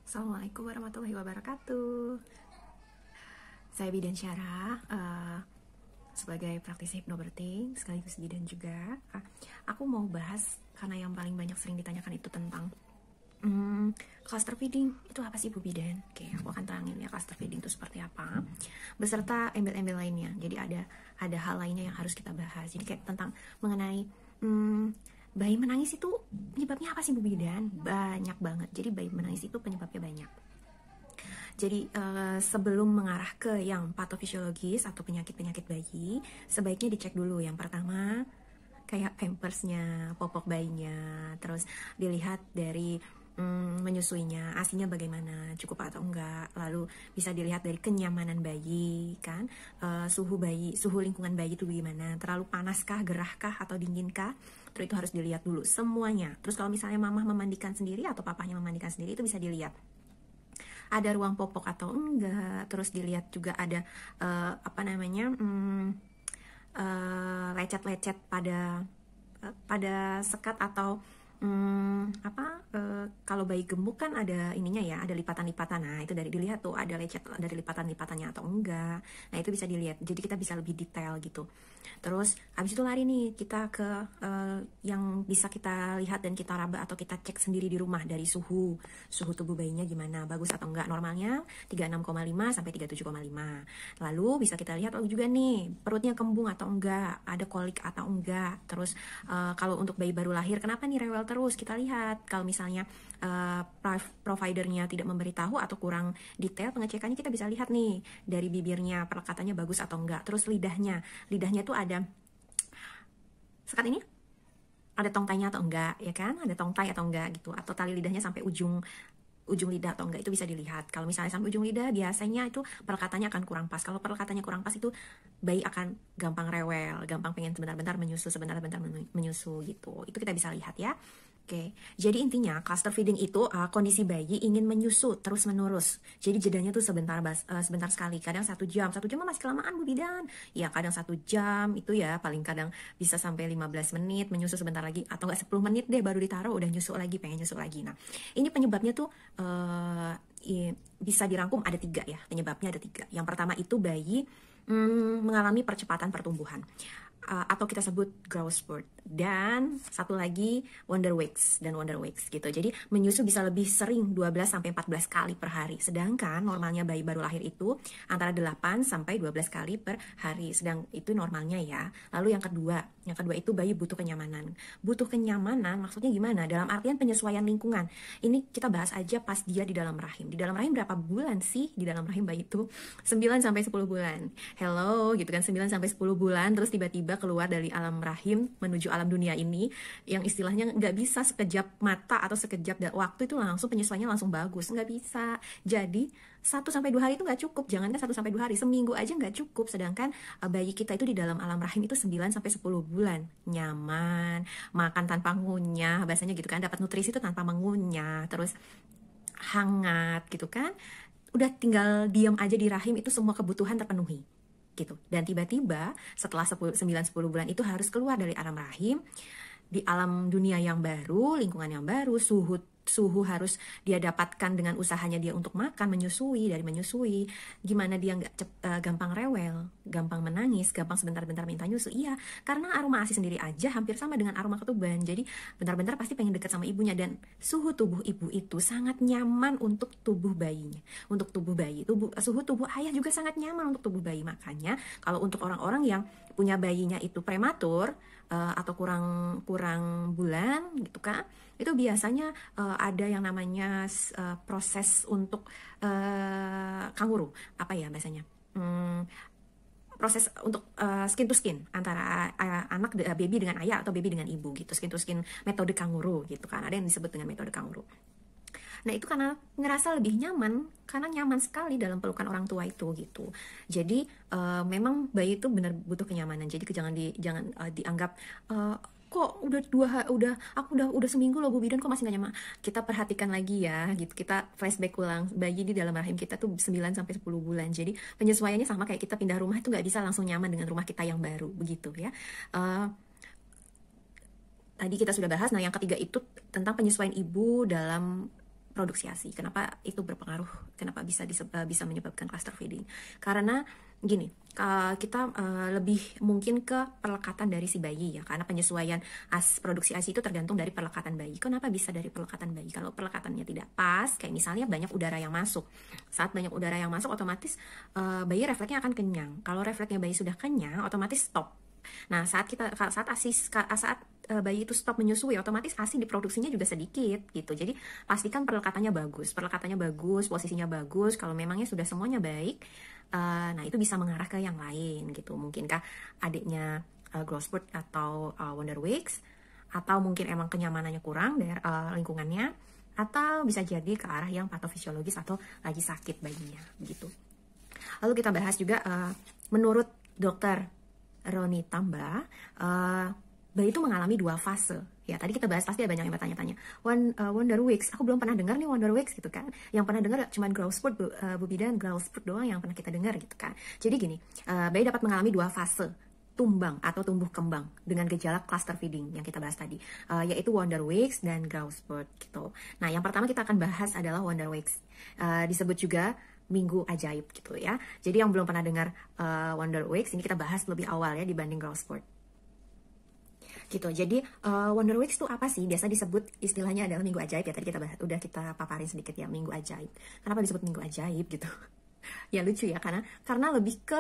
Assalamualaikum warahmatullahi wabarakatuh. Saya Bidan Syara, sebagai praktisi hypnobirthing sekaligus bidan juga. Aku mau bahas karena yang paling banyak sering ditanyakan itu tentang cluster feeding itu apa sih Bu Bidan? Oke, aku akan terangin ya cluster feeding itu seperti apa, beserta embel-embel lainnya. Jadi ada hal lainnya yang harus kita bahas. Jadi kayak tentang mengenai bayi menangis itu penyebabnya apa sih Bu Bidan? Banyak banget. Jadi bayi menangis itu penyebabnya banyak. Jadi sebelum mengarah ke yang patofisiologis atau penyakit-penyakit bayi, sebaiknya dicek dulu. Yang pertama, kayak pampersnya, popok bayinya, terus dilihat dari menyusuinya, asinya bagaimana, cukup atau enggak, lalu bisa dilihat dari kenyamanan bayi, kan, suhu bayi, suhu lingkungan bayi itu bagaimana, terlalu panaskah, gerahkah, atau dinginkah, terus itu harus dilihat dulu semuanya. Terus kalau misalnya mamah memandikan sendiri atau papahnya memandikan sendiri, itu bisa dilihat ada ruang popok atau enggak, terus dilihat juga ada lecet-lecet pada sekat atau kalau bayi gemuk kan ada ininya ya, ada lipatan-lipatan. Nah, itu dari dilihat tuh ada lecet dari lipatan-lipatannya atau enggak. Nah, itu bisa dilihat. Jadi kita bisa lebih detail gitu. Terus habis itu lari nih kita ke yang bisa kita lihat dan kita raba atau kita cek sendiri di rumah dari suhu tubuh bayinya gimana, bagus atau enggak. Normalnya 36,5 sampai 37,5. Lalu bisa kita lihat juga nih perutnya kembung atau enggak, ada kolik atau enggak. Terus kalau untuk bayi baru lahir, kenapa nih rewel terus? Kita lihat kalau misalnya providernya tidak memberitahu atau kurang detail pengecekannya, kita bisa lihat nih dari bibirnya perlekatannya bagus atau enggak. Terus lidahnya tuh ada sekat ini, ada tongtainya atau enggak, ya kan, ada tongtai atau enggak gitu, atau tali lidahnya sampai ujung lidah atau enggak, itu bisa dilihat. Kalau misalnya sampai ujung lidah, biasanya itu perlekatannya akan kurang pas. Kalau perlekatannya kurang pas, itu bayi akan gampang rewel, gampang pengen sebentar-bentar menyusu gitu. Itu kita bisa lihat ya. Oke, jadi intinya cluster feeding itu kondisi bayi ingin menyusu terus menerus. Jadi jedanya tuh sebentar sekali. Kadang 1 jam masih kelamaan Bu Bidan. Ya kadang 1 jam itu ya paling kadang bisa sampai 15 menit menyusu sebentar lagi, atau enggak 10 menit deh baru ditaruh udah nyusu lagi, pengen nyusu lagi. Nah, ini penyebabnya tuh bisa dirangkum ada 3 ya. Penyebabnya ada 3. Yang pertama itu bayi mengalami percepatan pertumbuhan, atau kita sebut growth spurt, dan satu lagi wonder weeks gitu. Jadi menyusu bisa lebih sering 12 sampai 14 kali per hari, sedangkan normalnya bayi baru lahir itu antara 8 sampai 12 kali per hari, sedang itu normalnya ya. Lalu yang kedua itu bayi butuh kenyamanan. Butuh kenyamanan maksudnya gimana? Dalam artian penyesuaian lingkungan. Ini kita bahas aja pas dia di dalam rahim. Di dalam rahim berapa bulan sih di dalam rahim bayi itu? 9 sampai 10 bulan. Hello gitu kan, 9 sampai 10 bulan terus tiba-tiba keluar dari alam rahim menuju alam dunia ini, yang istilahnya nggak bisa sekejap mata atau sekejap waktu itu langsung penyesuaiannya langsung bagus, nggak bisa. Jadi 1 sampai 2 hari itu nggak cukup, jangankan 1 sampai 2 hari, seminggu aja nggak cukup. Sedangkan bayi kita itu di dalam alam rahim itu 9 sampai 10 bulan, nyaman, makan tanpa ngunyah, bahasanya gitu kan, dapat nutrisi itu tanpa mengunyah, terus hangat gitu kan, udah tinggal diam aja di rahim itu semua kebutuhan terpenuhi gitu. Dan tiba-tiba setelah 9-10 bulan itu harus keluar dari alam rahim di alam dunia yang baru, lingkungan yang baru, suhu harus dia dapatkan dengan usahanya dia untuk makan, menyusui, gimana dia nggak gampang rewel, gampang menangis, gampang sebentar-bentar minta nyusu. Iya, karena aroma ASI sendiri aja hampir sama dengan aroma ketuban. Jadi bentar-bentar pasti pengen dekat sama ibunya, dan suhu tubuh ibu itu sangat nyaman untuk tubuh bayinya. Untuk tubuh bayi, suhu tubuh ayah juga sangat nyaman untuk tubuh bayi. Makanya kalau untuk orang-orang yang punya bayinya itu prematur atau kurang bulan gitu kan, itu biasanya ada yang namanya proses untuk kanguru, apa ya bahasanya, proses untuk skin to skin antara baby dengan ayah atau baby dengan ibu gitu, skin to skin metode kanguru gitu kan, ada yang disebut dengan metode kanguru. Nah, itu karena ngerasa lebih nyaman, karena nyaman sekali dalam pelukan orang tua itu gitu. Jadi memang bayi itu benar butuh kenyamanan. Jadi jangan dianggap kok aku udah seminggu loh Bu Bidan kok masih gak nyaman. Kita perhatikan lagi ya gitu. Kita flashback ulang, bayi di dalam rahim kita tuh 9 sampai 10 bulan. Jadi penyesuaiannya sama kayak kita pindah rumah, itu nggak bisa langsung nyaman dengan rumah kita yang baru begitu ya. Tadi kita sudah bahas. Nah, yang ketiga itu tentang penyesuaian ibu dalam produksi ASI. Kenapa itu berpengaruh? Kenapa bisa menyebabkan cluster feeding? Karena gini, kita lebih mungkin ke perlekatan dari si bayi ya, karena penyesuaian produksi ASI itu tergantung dari perlekatan bayi. Kenapa bisa dari perlekatan bayi? Kalau perlekatannya tidak pas, kayak misalnya banyak udara yang masuk. Saat banyak udara yang masuk, otomatis bayi refleksnya akan kenyang. Kalau refleksnya bayi sudah kenyang, otomatis stop. Nah, saat bayi itu stop menyusui, otomatis ASI diproduksinya juga sedikit gitu. Jadi pastikan perlekatannya bagus, posisinya bagus. Kalau memangnya sudah semuanya baik, nah itu bisa mengarah ke yang lain gitu. Mungkinkah adiknya growth spurt atau Wonderwix, atau mungkin emang kenyamanannya kurang dari lingkungannya, atau bisa jadi ke arah yang patofisiologis atau lagi sakit bayinya begitu. Lalu kita bahas juga menurut dokter Roni Tamba, bayi itu mengalami 2 fase. Ya, tadi kita bahas, pasti ada banyak yang bertanya-tanya. Wonderwix, aku belum pernah dengar nih Wonderwix gitu kan. Yang pernah dengar cuma growth spurt, Bu Bidan, growth spurt doang yang pernah kita dengar gitu kan. Jadi gini, bayi dapat mengalami 2 fase tumbang atau tumbuh kembang dengan gejala cluster feeding yang kita bahas tadi, yaitu Wonderwix dan growth spurt gitu. Nah, yang pertama kita akan bahas adalah Wonderwix. Disebut juga minggu ajaib gitu ya. Jadi yang belum pernah dengar Wonderwix, ini kita bahas lebih awal ya dibanding growth spurt gitu. Jadi Wonderwix itu apa sih? Biasa disebut istilahnya adalah minggu ajaib ya. Tadi udah kita paparin sedikit ya, minggu ajaib. Kenapa disebut minggu ajaib gitu? Ya lucu ya, karena lebih ke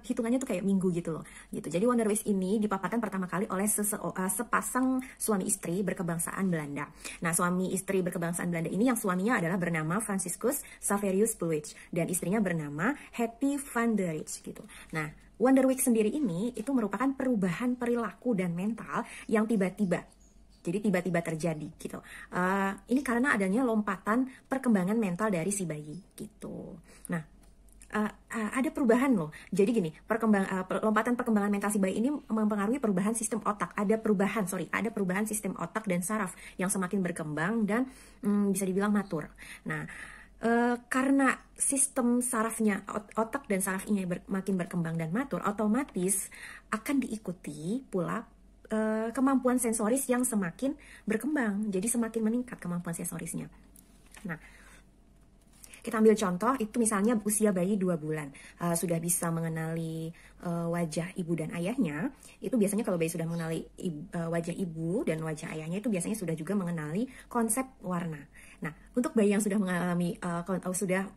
hitungannya tuh kayak minggu gitu loh gitu. Jadi Wonderwix ini dipaparkan pertama kali oleh sepasang suami istri berkebangsaan Belanda. Nah, suami istri berkebangsaan Belanda ini, yang suaminya adalah bernama Franciscus Saverius Pulwich dan istrinya bernama Hetty van der Rijt gitu. Nah, Wonderwix sendiri ini itu merupakan perubahan perilaku dan mental yang tiba-tiba. Jadi tiba-tiba terjadi gitu. Ini karena adanya lompatan perkembangan mental dari si bayi gitu. Nah, ada perubahan loh. Jadi gini, lompatan perkembangan mental si bayi ini mempengaruhi perubahan sistem otak. Ada perubahan sistem otak dan saraf yang semakin berkembang dan bisa dibilang matur. Nah, karena sistem sarafnya, otak dan saraf ini makin berkembang dan matur, otomatis akan diikuti pula kemampuan sensoris yang semakin berkembang. Jadi semakin meningkat kemampuan sensorisnya. Nah, kita ambil contoh, itu misalnya usia bayi 2 bulan, sudah bisa mengenali wajah ibu dan ayahnya. Itu biasanya kalau bayi sudah mengenali wajah ibu dan wajah ayahnya, itu biasanya sudah juga mengenali konsep warna. Nah, untuk bayi yang sudah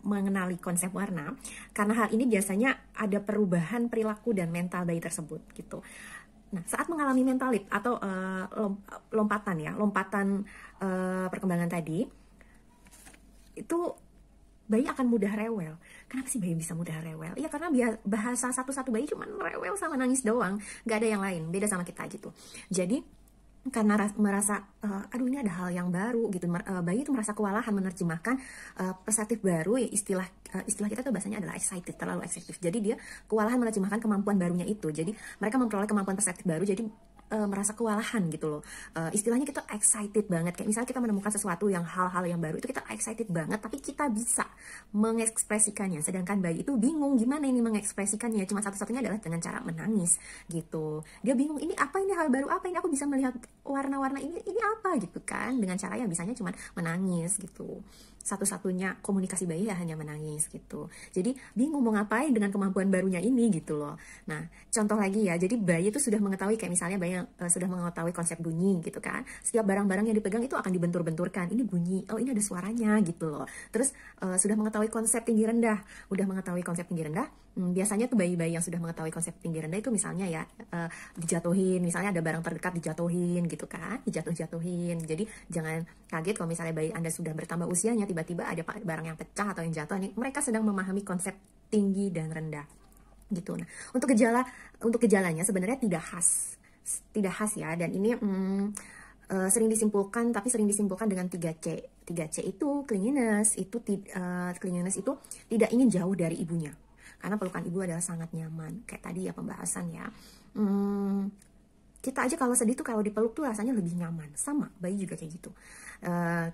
mengenali konsep warna, karena hal ini biasanya ada perubahan perilaku dan mental bayi tersebut gitu. Nah, saat mengalami mental leap atau lompatan perkembangan tadi, itu bayi akan mudah rewel. Kenapa sih bayi bisa mudah rewel? Ya karena bahasa satu-satu bayi cuma rewel sama nangis doang, nggak ada yang lain, beda sama kita gitu. Jadi karena merasa aduh ini ada hal yang baru gitu, bayi itu merasa kewalahan menerjemahkan perspektif baru ya, istilah kita tuh bahasanya adalah excited, terlalu excited. Jadi dia kewalahan menerjemahkan kemampuan barunya itu. Jadi mereka memperoleh kemampuan perspektif baru, jadi merasa kewalahan gitu loh. Istilahnya kita excited banget, kayak misalnya kita menemukan sesuatu yang hal-hal yang baru, itu kita excited banget, tapi kita bisa mengekspresikannya, sedangkan bayi itu bingung gimana ini mengekspresikannya. Cuma satu-satunya adalah dengan cara menangis gitu. Dia bingung, ini apa, ini hal baru apa, ini aku bisa melihat warna-warna ini apa gitu kan, dengan cara yang bisanya cuma menangis gitu. Satu-satunya komunikasi bayi ya hanya menangis gitu. Jadi bingung mau ngapain dengan kemampuan barunya ini gitu loh. Nah, contoh lagi ya, jadi bayi itu sudah mengetahui, kayak misalnya bayi yang sudah mengetahui konsep bunyi gitu kan. Setiap barang-barang yang dipegang itu akan dibentur-benturkan. Ini bunyi, oh ini ada suaranya gitu loh. Terus sudah mengetahui konsep tinggi rendah. Udah mengetahui konsep tinggi rendah, biasanya tuh bayi-bayi yang sudah mengetahui konsep tinggi rendah itu misalnya ya dijatuhin, misalnya ada barang terdekat dijatuhin gitu kan, dijatuhin. Jadi jangan kaget kalau misalnya bayi Anda sudah bertambah usianya, tiba-tiba ada barang yang pecah atau yang jatuh. Nih, mereka sedang memahami konsep tinggi dan rendah gitu. Nah, untuk gejalanya sebenarnya tidak khas ya, dan ini sering disimpulkan dengan 3C. 3C itu clinginess, clinginess itu tidak ingin jauh dari ibunya. Karena pelukan ibu adalah sangat nyaman. Kayak tadi ya pembahasan ya. Kita aja kalau sedih tuh kalau dipeluk tuh rasanya lebih nyaman. Sama, bayi juga kayak gitu.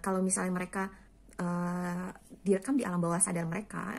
Kalau misalnya mereka direkam di alam bawah sadar mereka,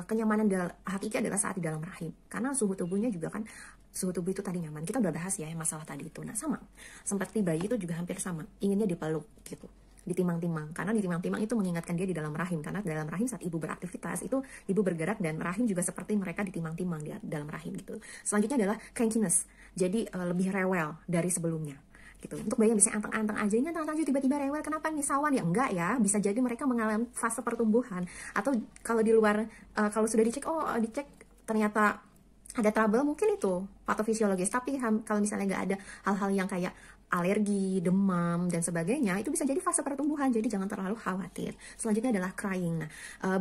kenyamanan hakiki adalah saat di dalam rahim. Karena suhu tubuhnya juga kan, suhu tubuh itu tadi nyaman. Kita udah bahas ya masalah tadi itu. Nah sama, seperti bayi itu juga hampir sama, inginnya dipeluk gitu. ditimang-timang, karena ditimang-timang itu mengingatkan dia di dalam rahim, karena dalam rahim saat ibu beraktivitas itu ibu bergerak dan rahim juga seperti mereka ditimang-timang di dalam rahim gitu. Selanjutnya adalah crankiness, jadi lebih rewel dari sebelumnya gitu. Untuk bayi yang bisa anteng-anteng aja, ini anteng-anteng aja tiba-tiba rewel, kenapa nisawan ya? Enggak ya, bisa jadi mereka mengalami fase pertumbuhan, atau kalau di luar kalau sudah dicek, dicek ternyata ada trouble, mungkin itu patofisiologis. Tapi kalau misalnya nggak ada hal-hal yang kayak alergi, demam, dan sebagainya, itu bisa jadi fase pertumbuhan, jadi jangan terlalu khawatir. Selanjutnya adalah crying. Nah,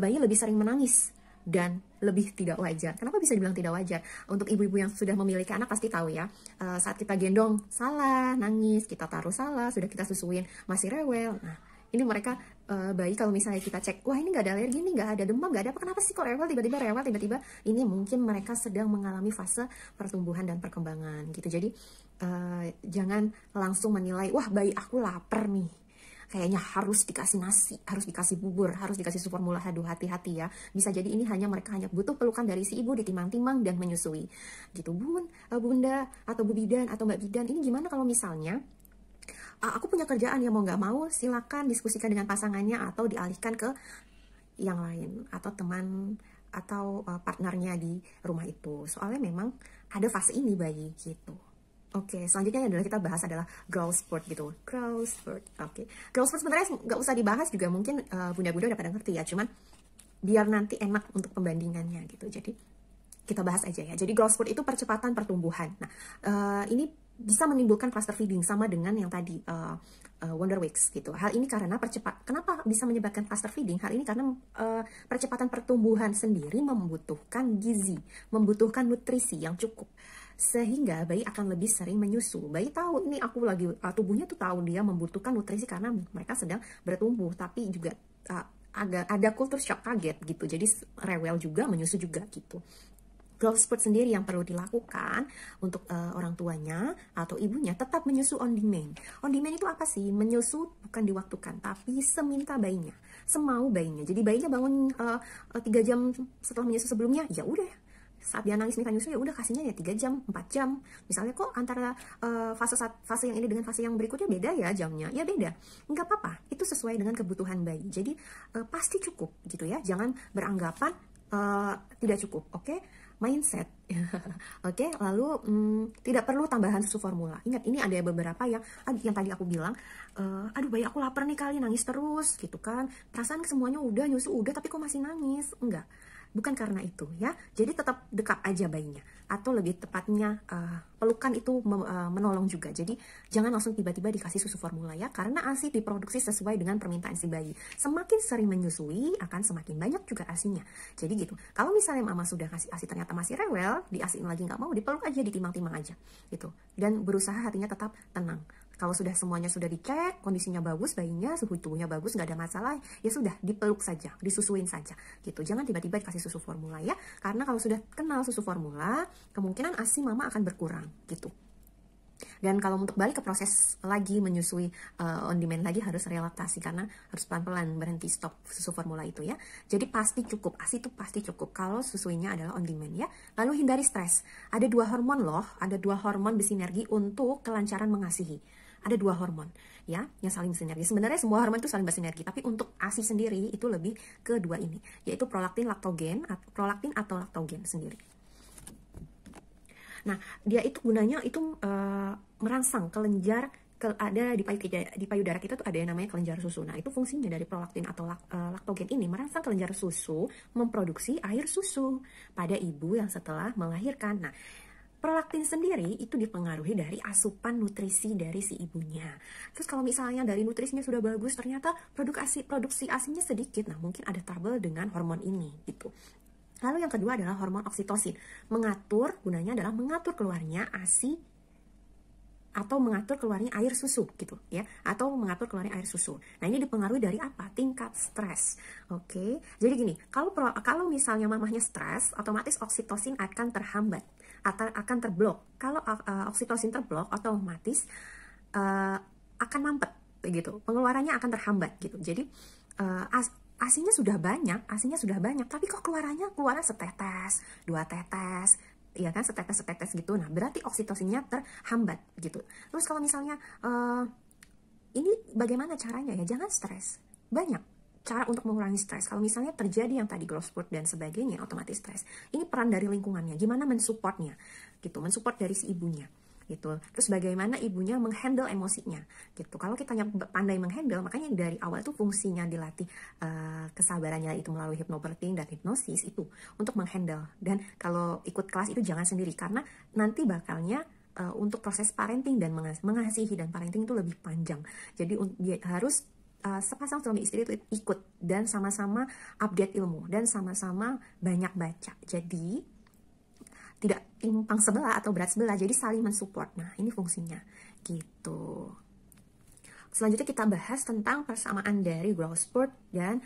bayi lebih sering menangis dan lebih tidak wajar. Kenapa bisa dibilang tidak wajar? Untuk ibu-ibu yang sudah memiliki anak pasti tahu ya, saat kita gendong salah, nangis, kita taruh salah, sudah kita susuin masih rewel. Nah, ini mereka bayi kalau misalnya kita cek, wah ini nggak ada alergi, ini nggak ada demam, nggak ada apa, kenapa sih kok rewel, tiba-tiba rewel, tiba-tiba, ini mungkin mereka sedang mengalami fase pertumbuhan dan perkembangan gitu. Jadi jangan langsung menilai, wah bayi aku lapar nih, kayaknya harus dikasih nasi, harus dikasih bubur, harus dikasih susu formula. Aduh, hati-hati ya, bisa jadi ini mereka hanya butuh pelukan dari si ibu, ditimang-timang dan menyusui gitu. Bunda atau Bu Bidan atau Mbak Bidan, ini gimana kalau misalnya aku punya kerjaan, ya mau nggak mau silakan diskusikan dengan pasangannya atau dialihkan ke yang lain atau teman atau partnernya di rumah itu, soalnya memang ada fase ini bayi gitu. Oke, selanjutnya adalah kita bahas adalah growth spurt gitu. Growth spurt. Oke. Growth spurt sebenarnya nggak usah dibahas juga, mungkin bunda-bunda udah pada ngerti ya, cuman biar nanti enak untuk pembandingannya gitu. Jadi kita bahas aja ya. Jadi growth spurt itu percepatan pertumbuhan. Nah, ini bisa menimbulkan cluster feeding sama dengan yang tadi Wonder Weeks gitu. Hal ini karena kenapa bisa menyebabkan cluster feeding? Hal ini karena percepatan pertumbuhan sendiri membutuhkan gizi, membutuhkan nutrisi yang cukup, sehingga bayi akan lebih sering menyusu. Bayi tahu ini aku lagi tubuhnya tuh tahu dia membutuhkan nutrisi karena mereka sedang bertumbuh, tapi juga agak ada culture shock, kaget gitu. Jadi rewel juga, menyusu juga gitu. Growth spurt sendiri yang perlu dilakukan untuk orang tuanya atau ibunya tetap menyusu on demand. On demand itu apa sih? Menyusu bukan diwaktukan, tapi seminta bayinya, semau bayinya. Jadi bayinya bangun 3 jam setelah menyusu sebelumnya, ya udah. Saat dia nangis minta nyusu, ya udah kasihnya ya 3 jam, 4 jam. Misalnya kok antara fase yang ini dengan fase yang berikutnya beda ya jamnya, ya beda. Nggak apa-apa, itu sesuai dengan kebutuhan bayi. Jadi pasti cukup gitu ya. Jangan beranggapan tidak cukup, oke? Mindset. Oke, lalu tidak perlu tambahan susu formula. Ingat, ini ada beberapa yang tadi aku bilang, aduh bayi aku lapar nih kali, nangis terus gitu kan. Perasaan semuanya udah, nyusu udah, tapi kok masih nangis. Enggak, bukan karena itu ya. Jadi tetap dekat aja bayinya, atau lebih tepatnya pelukan itu menolong juga. Jadi jangan langsung tiba-tiba dikasih susu formula ya, karena ASI diproduksi sesuai dengan permintaan si bayi. Semakin sering menyusui akan semakin banyak juga ASInya. Jadi gitu. Kalau misalnya mama sudah kasih ASI ternyata masih rewel, diasiin lagi nggak mau, dipeluk aja, ditimang-timang aja gitu. Dan berusaha hatinya tetap tenang. Kalau semuanya sudah dicek, kondisinya bagus, bayinya suhu tubuhnya bagus, nggak ada masalah, ya sudah dipeluk saja, disusuin saja, gitu. Jangan tiba-tiba dikasih susu formula ya, karena kalau sudah kenal susu formula, kemungkinan ASI mama akan berkurang, gitu. Dan kalau untuk balik ke proses lagi menyusui on demand lagi, harus relaksasi karena harus pelan-pelan berhenti stop susu formula itu ya. Jadi pasti cukup, ASI itu pasti cukup kalau susuinya adalah on demand ya. Lalu hindari stres. Ada 2 hormon loh, ada 2 hormon bersinergi untuk kelancaran mengasihi. Ada 2 hormon ya yang saling bersinergi. Sebenarnya semua hormon itu saling bersinergi, tapi untuk ASI sendiri itu lebih ke 2 ini, yaitu prolaktin atau laktogen sendiri. Nah, dia itu gunanya itu merangsang kelenjar ada di payudara kita tuh ada yang namanya kelenjar susu. Nah, itu fungsinya dari prolaktin atau laktogen ini merangsang kelenjar susu memproduksi air susu pada ibu yang setelah melahirkan. Nah, prolaktin sendiri itu dipengaruhi dari asupan nutrisi dari si ibunya. Terus kalau misalnya dari nutrisinya sudah bagus, ternyata produksi ASInya sedikit. Nah, mungkin ada trouble dengan hormon ini gitu. Lalu yang kedua adalah hormon oksitosin. Gunanya adalah mengatur keluarnya ASI atau mengatur keluarnya air susu gitu ya, atau mengatur keluarnya air susu. Nah, ini dipengaruhi dari apa? Tingkat stres. Oke. Jadi gini, kalau misalnya mamahnya stres, otomatis oksitosin akan terhambat atau akan terblok. Kalau oksitosin terblok, otomatis akan mampet gitu. Pengeluarannya akan terhambat gitu. Jadi ASInya sudah banyak, tapi kok keluaran setetes, 2 tetes, ya kan, setetes gitu. Nah, berarti oksitosinnya terhambat gitu. Terus kalau misalnya Ini bagaimana caranya ya? Jangan stres. Banyak cara untuk mengurangi stres. Kalau misalnya terjadi yang tadi growth spurt dan sebagainya, otomatis stres. Ini peran dari lingkungannya. Gimana mensupportnya? Gitu, mensupport dari si ibunya. Gitu. Terus bagaimana ibunya menghandle emosinya. Gitu. Kalau kita pandai menghandle, makanya dari awal tuh fungsinya dilatih kesabarannya itu melalui hypnobirthing dan hipnosis itu untuk menghandle. Dan kalau ikut kelas itu jangan sendiri karena nanti bakalnya untuk proses parenting dan mengasihi dan parenting itu lebih panjang. Jadi harus sepasang suami istri itu ikut dan sama-sama update ilmu dan sama-sama banyak baca. Jadi tidak timpang sebelah atau berat sebelah, jadi saling mensupport. Nah, ini fungsinya gitu. Selanjutnya kita bahas tentang persamaan dari growth spurt dan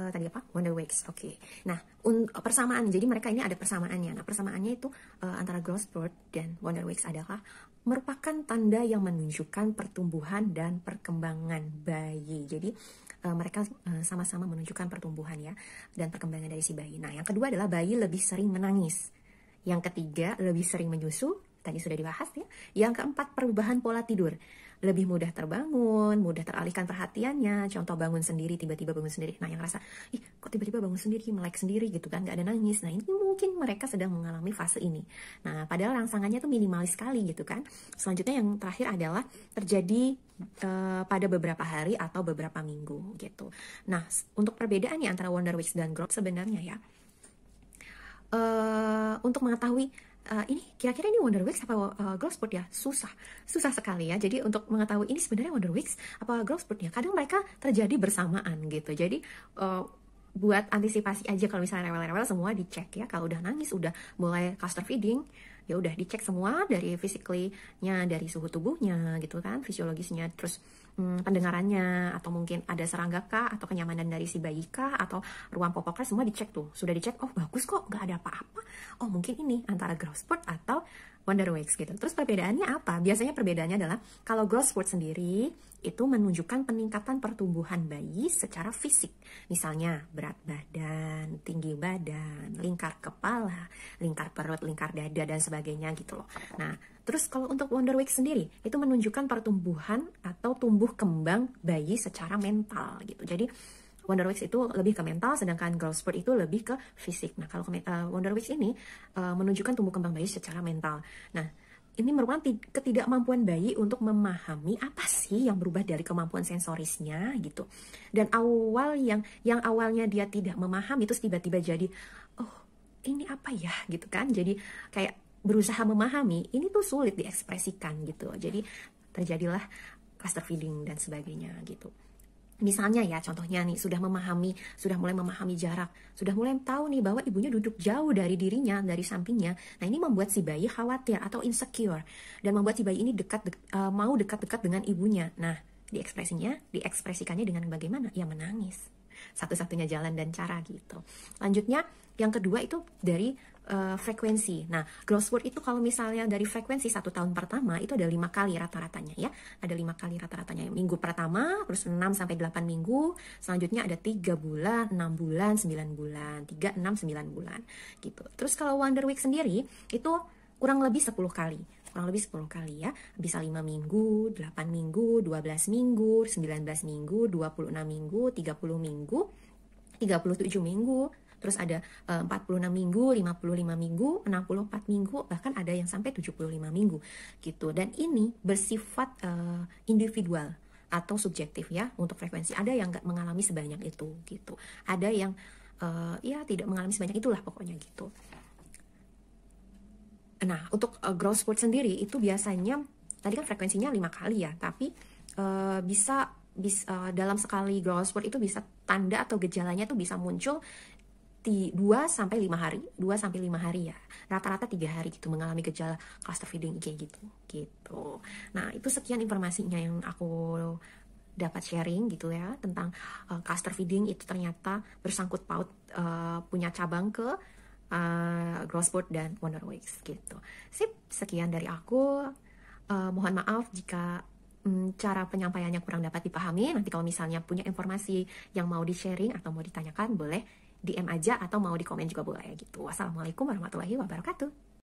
tadi apa? Wonder Weeks. Oke. Nah, persamaan. Jadi mereka ini ada persamaannya. Nah, persamaannya itu antara growth spurt dan Wonder Weeks adalah merupakan tanda yang menunjukkan pertumbuhan dan perkembangan bayi. Jadi mereka sama-sama menunjukkan pertumbuhan ya dan perkembangan dari si bayi. Nah, yang kedua adalah bayi lebih sering menangis. Yang ketiga, lebih sering menyusu. Tadi sudah dibahas ya. Yang keempat, perubahan pola tidur. Lebih mudah terbangun, mudah teralihkan perhatiannya. Contoh bangun sendiri, tiba-tiba bangun sendiri. Nah, yang rasa, ih kok tiba-tiba bangun sendiri, melek sendiri gitu kan, gak ada nangis. Nah, ini mungkin mereka sedang mengalami fase ini. Nah, padahal rangsangannya tuh minimalis sekali gitu kan. Selanjutnya yang terakhir adalah terjadi pada beberapa hari atau beberapa minggu gitu. Nah, untuk perbedaannya antara Wonder Weeks dan growth sebenarnya ya, untuk mengetahui ini kira-kira ini Wonder Weeks apa growth spurt ya, susah sekali ya. Jadi untuk mengetahui ini sebenarnya Wonder Weeks apa growth spurt ya, kadang mereka terjadi bersamaan gitu. Jadi buat antisipasi aja kalau misalnya rewel-rewel semua dicek ya. Kalau udah nangis, udah mulai cluster feeding, ya udah dicek semua dari physically-nya, dari suhu tubuhnya gitu kan, fisiologisnya, terus pendengarannya, atau mungkin ada serangga kah, atau kenyamanan dari si bayi kah, atau ruang popoknya, semua dicek tuh. Sudah dicek, oh bagus kok, nggak ada apa-apa. Oh mungkin ini antara growth spurt atau Wonder Weeks gitu. Terus perbedaannya apa? Biasanya perbedaannya adalah kalau growth spurt sendiri itu menunjukkan peningkatan pertumbuhan bayi secara fisik. Misalnya berat badan, tinggi badan, lingkar kepala, lingkar perut, lingkar dada, dan sebagainya gitu loh. Nah, terus kalau untuk Wonder Weeks sendiri, itu menunjukkan pertumbuhan atau tumbuh kembang bayi secara mental gitu. Jadi Wonder Weeks itu lebih ke mental, sedangkan growth spurt itu lebih ke fisik. Nah, kalau Wonder Weeks ini menunjukkan tumbuh kembang bayi secara mental. Nah, ini merupakan ketidakmampuan bayi untuk memahami apa sih yang berubah dari kemampuan sensorisnya gitu. Dan yang awalnya dia tidak memahami, terus tiba-tiba jadi, oh ini apa ya gitu kan. Jadi kayak berusaha memahami, ini tuh sulit diekspresikan gitu. Jadi terjadilah cluster feeding dan sebagainya gitu. Misalnya ya, contohnya nih, sudah mulai memahami jarak, sudah mulai tahu nih bahwa ibunya duduk jauh dari dirinya, dari sampingnya. Nah, ini membuat si bayi khawatir atau insecure, dan membuat si bayi ini mau dekat-dekat dengan ibunya. Nah, diekspresikannya dengan bagaimana? Ya menangis. Satu-satunya jalan dan cara gitu. Lanjutnya, yang kedua itu dari frekuensi. Nah, growth spurt itu kalau misalnya dari frekuensi 1 tahun pertama itu ada 5 kali rata-ratanya ya. Ada 5 kali rata-ratanya. Minggu pertama, terus 6-8 minggu. Selanjutnya ada 3 bulan, 6 bulan, 9 bulan. 3, 6, 9 bulan gitu. Terus kalau Wonder Week sendiri itu kurang lebih 10 kali. Kurang lebih 10 kali ya. Bisa 5 minggu, 8 minggu, 12 minggu, 19 minggu, 26 minggu, 30 minggu, 37 minggu. Terus ada 46 minggu, 55 minggu, 64 minggu, bahkan ada yang sampai 75 minggu gitu. Dan ini bersifat individual atau subjektif ya untuk frekuensi. Ada yang nggak mengalami sebanyak itu gitu. Ada yang ya tidak mengalami sebanyak itulah pokoknya gitu. Nah, untuk growth spurt sendiri itu biasanya tadi kan frekuensinya 5 kali ya, tapi bisa dalam sekali growth spurt itu bisa tanda atau gejalanya tuh bisa muncul 2-5 hari, 2-5 hari ya, rata-rata 3 hari gitu mengalami gejala cluster feeding kayak gitu. Nah, itu sekian informasinya yang aku dapat sharing gitu ya tentang cluster feeding. Itu ternyata bersangkut paut punya cabang ke growth spurt dan Wonder Weeks gitu. Sip, sekian dari aku. Mohon maaf jika cara penyampaiannya kurang dapat dipahami. Nanti kalau misalnya punya informasi yang mau di-sharing atau mau ditanyakan, boleh DM aja atau mau di komen juga boleh gitu. Wassalamualaikum warahmatullahi wabarakatuh.